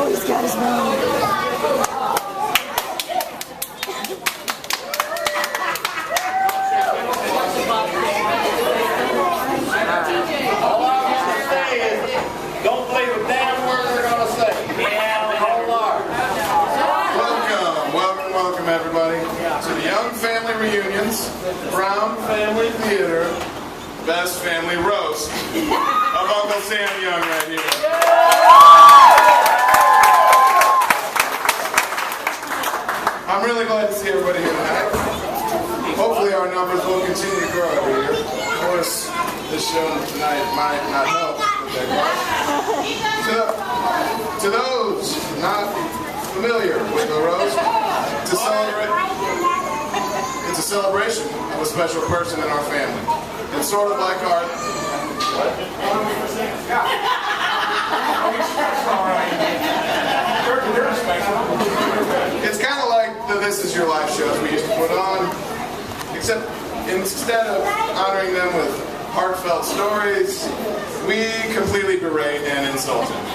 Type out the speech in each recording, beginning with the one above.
Oh, he's got his mouth. Don't believe a damn word they're going to say. Yeah, whole lot. Welcome everybody to the Young Family Reunions, Brown Family Theater, Best Family Roast of Uncle Sam Young right here. I'm really glad to see everybody here tonight. Hopefully our numbers will continue to grow every year. Of course, this show tonight might not help with that growth. To those not familiar with the roast, it's a celebration of a special person in our family. It's sort of like our... It's kind of like the This Is Your Life shows we used to put on, except instead of honoring them with heartfelt stories, we completely berate and insult them.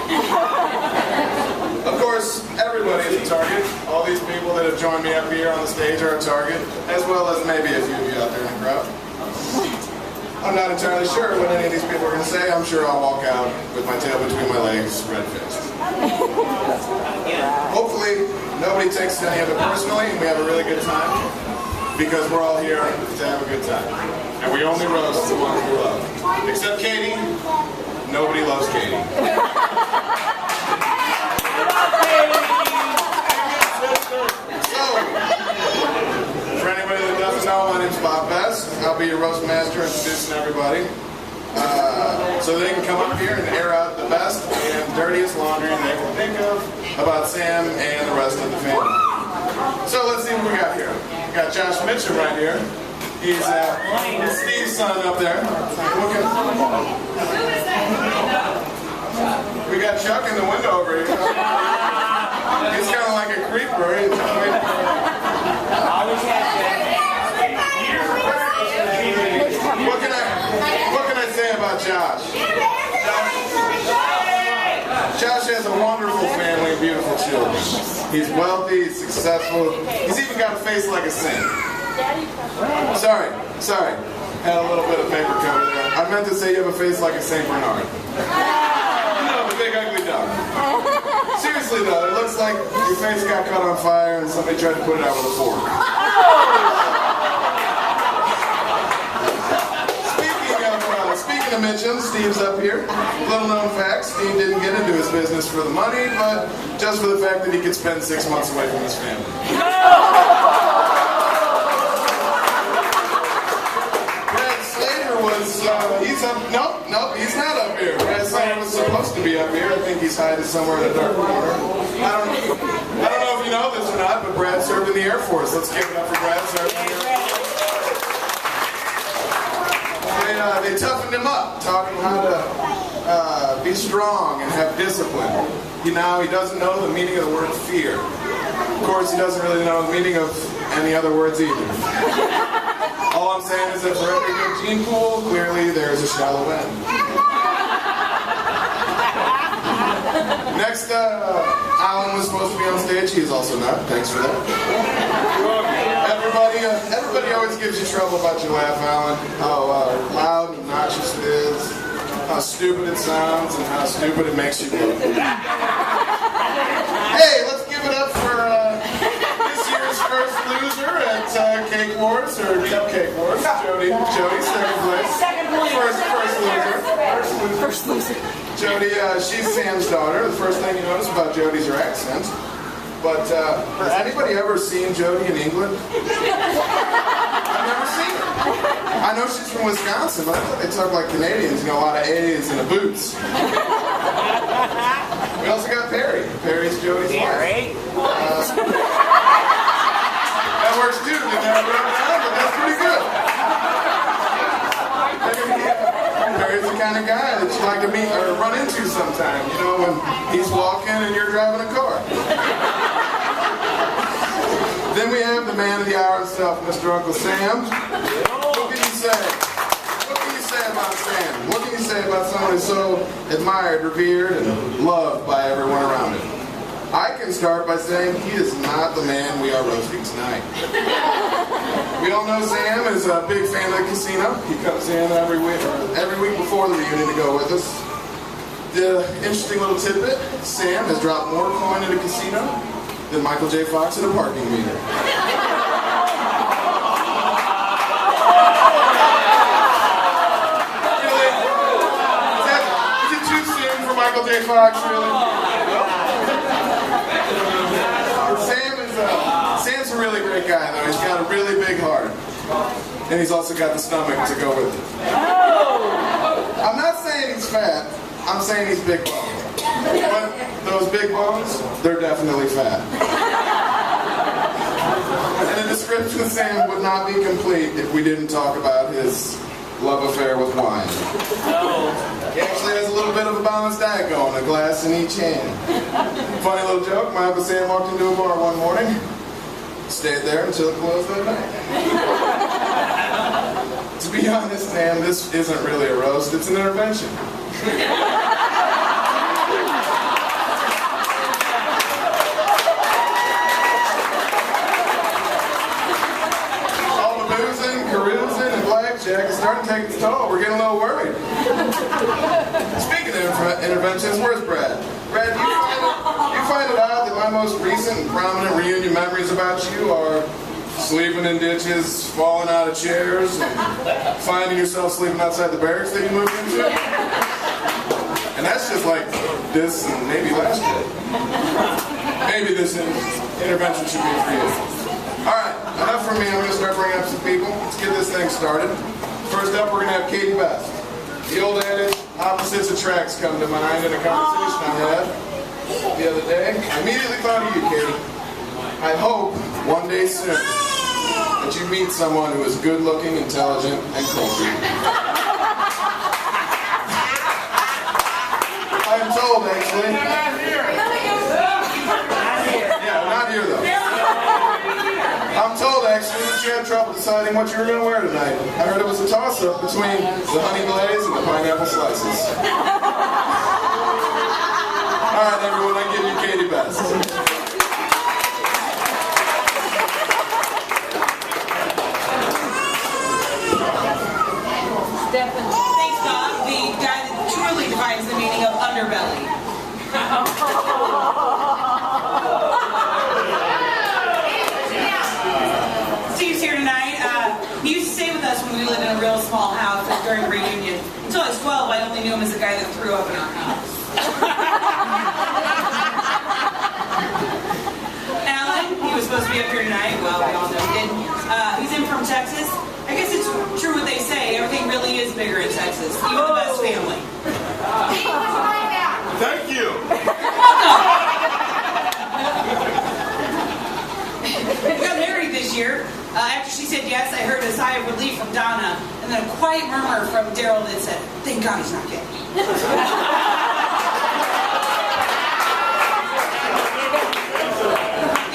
Of course, everybody is a target. All these people that have joined me up here on the stage are a target, as well as maybe a few of you out there in the crowd. I'm not entirely sure what any of these people are going to say. I'm sure I'll walk out with my tail between my legs, red-faced. Hopefully, nobody takes any of it personally, and we have a really good time, because we're all here to have a good time. And we only roast the ones we love. Except Katie. Nobody loves Katie. So, for anybody that doesn't know, my name's Bob Best. I'll be your roast master introducing everybody. So they can come up here and air out the best and dirtiest laundry they can think of about Sam and the rest of the family. So let's see what we got here. We got Josh Mitchell right here. He's Steve's son up there. We got Chuck in the window over here. He's kind of like a creeper. What can I say about Josh? Josh has a wonderful family, beautiful children. He's wealthy, he's successful. He's even got a face like a saint. Sorry. Had a little bit of paper cover there. I meant to say you have a face like a Saint Bernard. You know, the big ugly dog. Seriously though, it looks like your face got caught on fire and somebody tried to put it out with a fork. Speaking of Mitchum, Steve's up here. Little known fact, Steve didn't get into his business for the money, but just for the fact that he could spend 6 months away from his family. He's up. Nope, he's not up here. Brad Slater was supposed to be up here. I think he's hiding somewhere in a dark corner. I don't know if you know this or not, but Brad served in the Air Force. Let's give it up for Brad serving in the Air Force. They toughened him up, taught him how to be strong and have discipline. Now he doesn't know the meaning of the word fear. Of course, he doesn't really know the meaning of any other words either. All I'm saying is that for every good gene pool, clearly there's a shallow end. Next, Alan was supposed to be on stage. He is also not. Thanks for that. Everybody always gives you trouble about your laugh, Alan. How loud and obnoxious it is, how stupid it sounds, and how stupid it makes you look. Hey, let's give it up for this year's first loser at Cake Wars, or Cupcake Wars. Jody, second place. First loser. Jody, she's Sam's daughter. The first thing you notice about Jody's her accent. But has anybody ever seen Jody in England? I've never seen her. I know she's from Wisconsin, but I thought they talk like Canadians, a lot of A's and a boots. We also got Perry. Perry's Jody's wife. That works too. Didn't have it on time, but that's pretty good. Perry's the kind of guy that you like to meet or run into sometime, when he's walking and you're driving a car. Then we have the man of the hour himself, Mr. Uncle Sam. What can you say? What can you say about Sam? What can you say about someone who's so admired, revered, and loved by everyone around him? can start by saying he is not the man we are roasting tonight. We all know Sam is a big fan of the casino. He comes in every week before the reunion to go with us. The interesting little tidbit, Sam has dropped more coin at a casino than Michael J. Fox at a parking meter. Really? Is it too soon for Michael J. Fox, really? Sam's a really great guy, though. He's got a really big heart. And he's also got the stomach to go with it. I'm not saying he's fat. I'm saying he's big boned. But those big bones, they're definitely fat. And the description of Sam would not be complete if we didn't talk about his love affair with wine. He actually has a little bit of a balanced diet going, a glass in each hand. Funny little joke, my Uncle Sam walked into a bar one morning, stayed there until it closed that night. To be honest, Sam, this isn't really a roast, it's an intervention. All the boozing, carousing, and blackjack is starting to take its toll. We're getting a little worried. Speaking of interventions, where's Brad? Brad, you find it odd that my most recent and prominent reunion memories about you are sleeping in ditches, falling out of chairs, and finding yourself sleeping outside the barracks that you moved into? And that's just like this and maybe last year. Maybe this intervention should be for you. Alright, enough from me. I'm going to start bringing up some people. Let's get this thing started. First up, we're going to have Katie Best. The old adage, opposites attracts, come to mind in a conversation I had the other day. I immediately thought of you, Katie. I hope one day soon that you meet someone who is good looking, intelligent, and cultured. I'm told, actually. Yeah, not here though. I'm told, actually, that you had trouble deciding what you were going to wear tonight. I heard it was a toss-up between the honey glaze and the pineapple slices. All right, everyone, I give you Katie Best. Thanks, Bob. The guy that truly defines the meaning of underbelly. Steve's here tonight. He used to stay with us when we lived in a real small house during reunion. Until I was 12, I only knew him as the guy that threw up in our house. Alan, he was supposed to be up here tonight. Well, we all know he didn't. He's in from Texas. I guess it's true what they say. Everything really is bigger in Texas. Even the best family. Thank you. We got married this year. After she said yes, I heard a sigh of relief from Donna, and then a quiet murmur from Daryl that said, "Thank God he's not gay."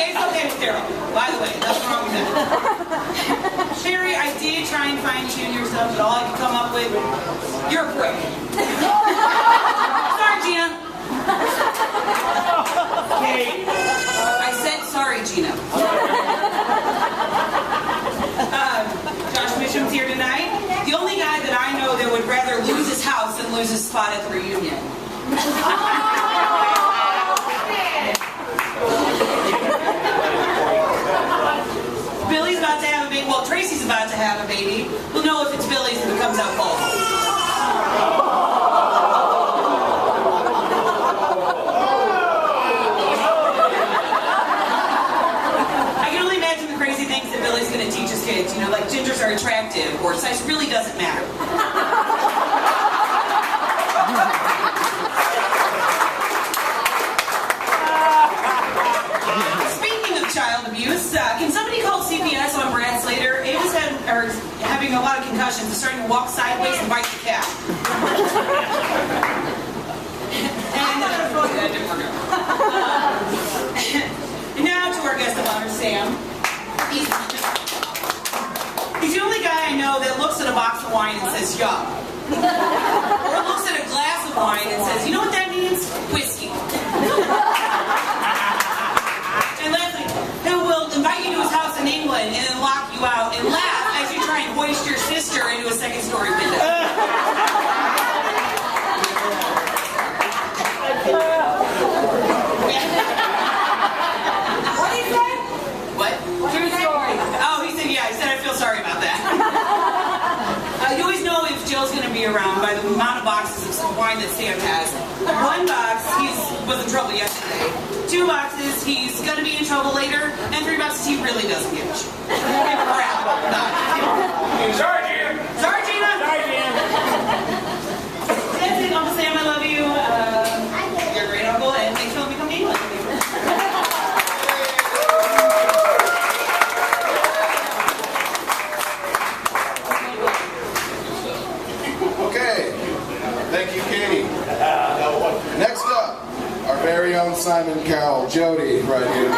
Gay's okay with Daryl. By the way, nothing wrong with that. Sherry, I did try and fine-tune your stuff, but all I could come up with, you're a prick. Sorry, Gina. I said sorry, Gina. Josh Misham's here tonight. The only guy that I know that would rather lose his house than lose his spot at the reunion. Billy's about to have a baby. Well, Tracy's about to have a baby. We'll know if it's Billy's if it comes out false. I can only imagine the crazy things that Billy's going to teach his kids. You know, like gingers are attractive, or size really doesn't matter. Speaking of child abuse, can somebody call CPS on Brad Slater? Ava's having a lot of concussions, is starting to walk sideways and bite the cat. And that didn't work out. And now to our guest of honor, Sam. He's the only guy I know that looks at a box of wine and says, "Yuck." Or looks at a glass of wine and says, "You know what that means? Whiskey." that Sam has. 1 box, he was in trouble yesterday. 2 boxes, he's going to be in trouble later. And 3 boxes, he really doesn't give a shit. Sorry, Jim. Sorry, Gina. Sorry, Jim. That's it, Uncle Sam, I love you. You're a great uncle, and thanks for letting me come to England. Okay, thank you, Katie. Next up, our very own Simon Cowell, Jody, right here.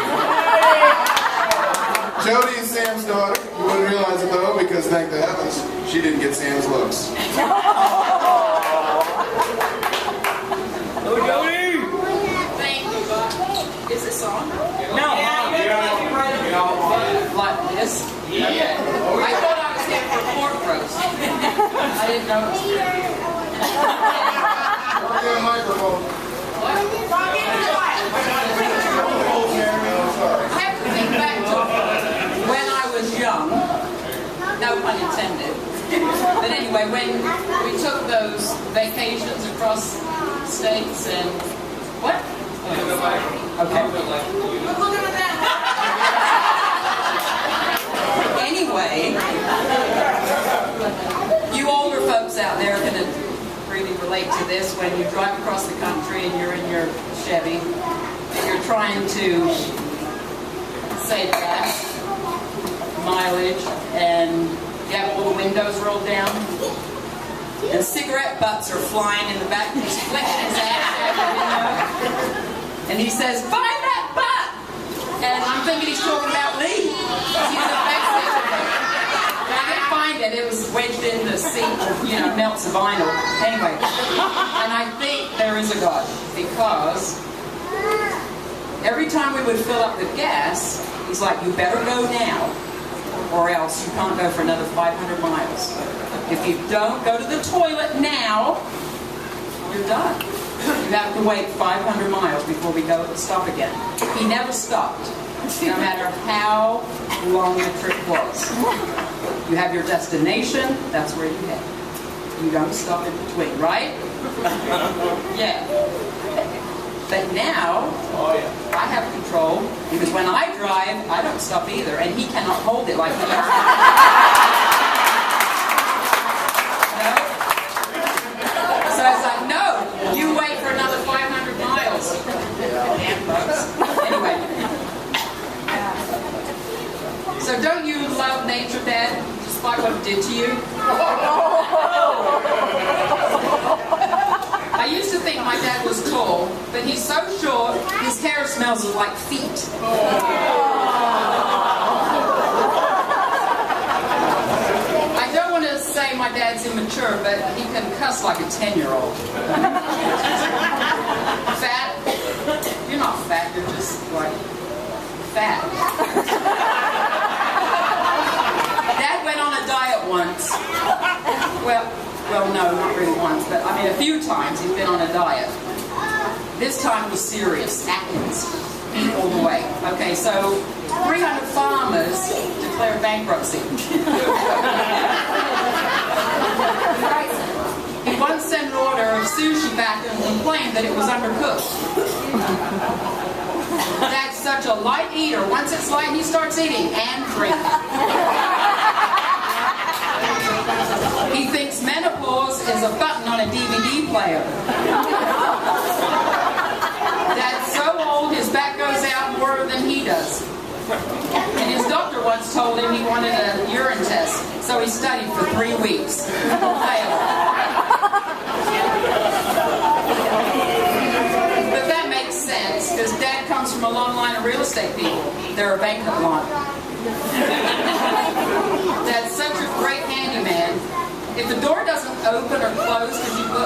Jody is Sam's daughter. You wouldn't realize it though, because thank the heavens, she didn't get Sam's looks. Hello, Jody. Thank you, Bob. Is this on? No. Like this? Yeah. I thought I was here for pork roast. I didn't know it was Work in the microphone. I have to think back to when I was young. No pun intended. But anyway, when we took those vacations across states and... What? Okay. Anyway, you older folks out there can really relate to this when you drive across the country and you're in your Chevy and you're trying to save gas, mileage, and you have all the windows rolled down and cigarette butts are flying in the back and he's flicking his ass out the window and he says, "Find that butt!" And I'm thinking he's talking about Lee. He's the best thing. I didn't find it. It was wedged in the seat, melts the vinyl. Anyway, and I think there is a God, because every time we would fill up with gas, he's like, "You better go now, or else you can't go for another 500 miles. If you don't go to the toilet now, you're done. You have to wait 500 miles before we go stop again." He never stopped, no matter how long the trip was. You have your destination, that's where you head. You don't stop in between, right? Yeah. But now, I have control, because when I drive, I don't stop either, and he cannot hold it like he does. No? So I was like, "No, you wait for another 500 miles. Damn bugs. Anyway. So don't you love nature, Dad, despite what it did to you? I used to think my dad was tall, but he's so short, his hair smells like feet. I don't want to say my dad's immature, but he can cuss like a 10-year-old. Fat? You're not fat, you're just like fat. Dad went on a diet once. Well, no, not really once, but I mean a few times he's been on a diet. This time was serious, Atkins, eat all the way. Okay, so 300 farmers declared bankruptcy. He once sent an order of sushi back and complained that it was undercooked. Dad's such a light eater. Once it's light, he starts eating and drinking. He thinks menopause is a button on a DVD player. Dad's so old, his back goes out more than he does. And his doctor once told him he wanted a urine test, so he studied for 3 weeks. Failed. But that makes sense, because Dad comes from a long line of real estate people. They're a vacant lot. Dad's such a great handyman. If the door doesn't open or close because you put